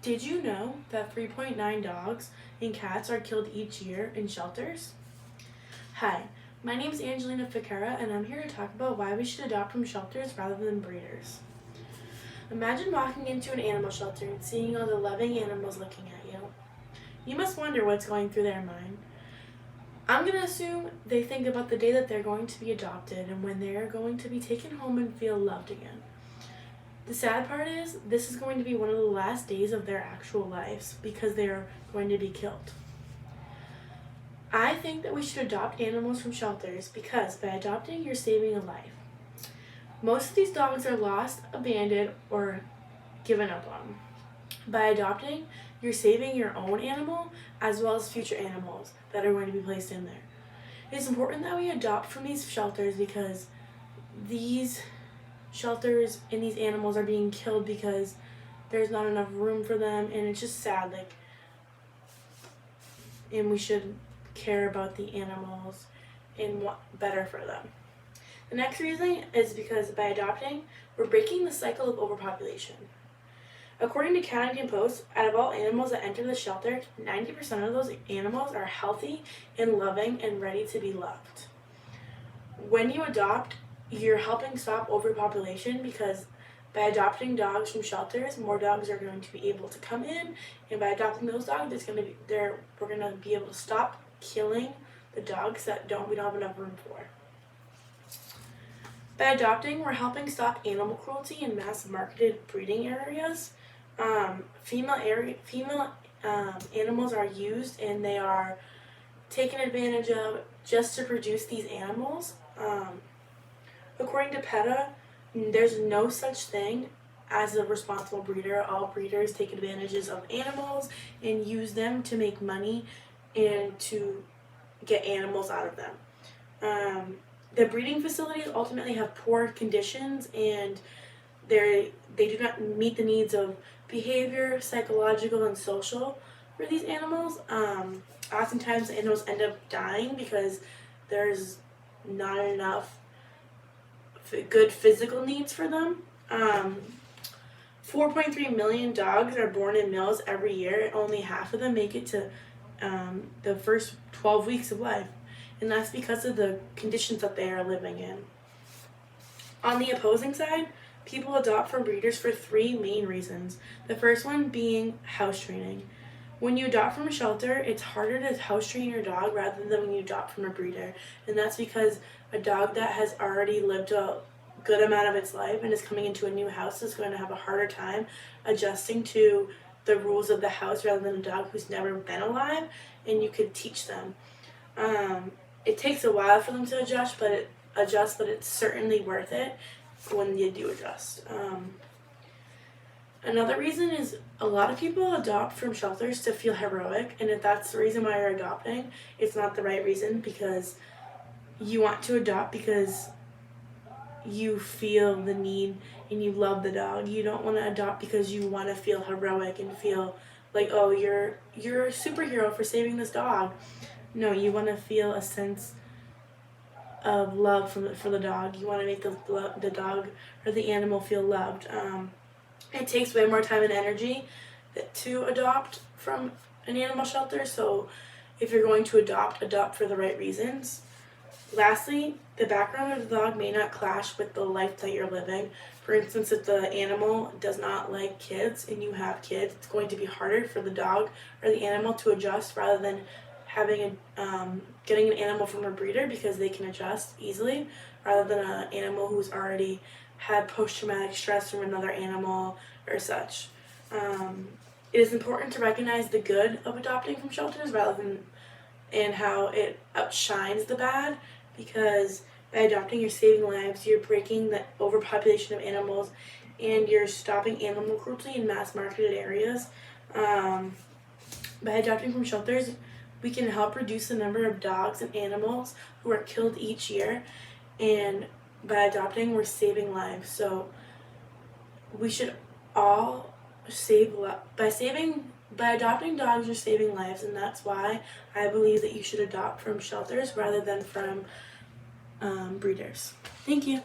Did you know that 3.9 dogs and cats are killed each year in shelters? Hi, my name is Angelina Ficara, and I'm here to talk about why we should adopt from shelters rather than breeders. Imagine walking into an animal shelter and seeing all the loving animals looking at you. You must wonder what's going through their mind. I'm going to assume they think about the day that they're going to be adopted and when they are going to be taken home and feel loved again. The sad part is, this is going to be one of the last days of their actual lives because they are going to be killed. I think that we should adopt animals from shelters because by adopting, you're saving a life. Most of these dogs are lost, abandoned, or given up on. By adopting, you're saving your own animal as well as future animals that are going to be placed in there. It's important that we adopt from these shelters because these shelters and these animals are being killed because there's not enough room for them, and it's just sad. And we should care about the animals and want better for them. The next reason is because by adopting, we're breaking the cycle of overpopulation. According to Canadian Post, out of all animals that enter the shelter, 90% of those animals are healthy and loving and ready to be loved. When you adopt, you're helping stop overpopulation because by adopting dogs from shelters, more dogs are going to be able to come in, and by adopting those dogs, we're going to be able to stop killing the dogs that we don't have enough room for. By adopting, we're helping stop animal cruelty in mass marketed breeding areas. Female animals are used and they are taken advantage of just to produce these animals. According to PETA, there's no such thing as a responsible breeder. All breeders take advantages of animals and use them to make money and to get animals out of them. The breeding facilities ultimately have poor conditions, and they do not meet the needs of behavior, psychological, and social for these animals. Oftentimes the animals end up dying because there's not enough good physical needs for them. 4.3 million dogs are born in males every year. Only half of them make it to the first 12 weeks of life, and that's because of the conditions that they are living in. On the opposing side, people adopt from breeders for three main reasons. The first one being house training. When you adopt from a shelter, it's harder to house train your dog rather than when you adopt from a breeder. And that's because a dog that has already lived a good amount of its life and is coming into a new house is going to have a harder time adjusting to the rules of the house rather than a dog who's never been alive, and you could teach them. It takes a while for them to adjust, but it's certainly worth it when you do adjust. Another reason is a lot of people adopt from shelters to feel heroic, and if that's the reason why you're adopting, it's not the right reason, because you want to adopt because you feel the need and you love the dog. You don't want to adopt because you want to feel heroic and feel like, oh, you're a superhero for saving this dog. No, you want to feel a sense of love for the dog. You want to make the dog or the animal feel loved. It takes way more time and energy to adopt from an animal shelter, so if you're going to adopt for the right reasons. Lastly, the background of the dog may not clash with the life that you're living. For instance, if the animal does not like kids and you have kids, it's going to be harder for the dog or the animal to adjust rather than getting an animal from a breeder because they can adjust easily, rather than an animal who's already had post-traumatic stress from another animal or such. It is important to recognize the good of adopting from shelters and how it outshines the bad, because by adopting, you're saving lives, you're breaking the overpopulation of animals, and you're stopping animal cruelty in mass marketed areas. By adopting from shelters, we can help reduce the number of dogs and animals who are killed each year, and by adopting, we're saving lives. So we should all by adopting dogs, you're saving lives, and that's why I believe that you should adopt from shelters rather than from breeders. Thank you.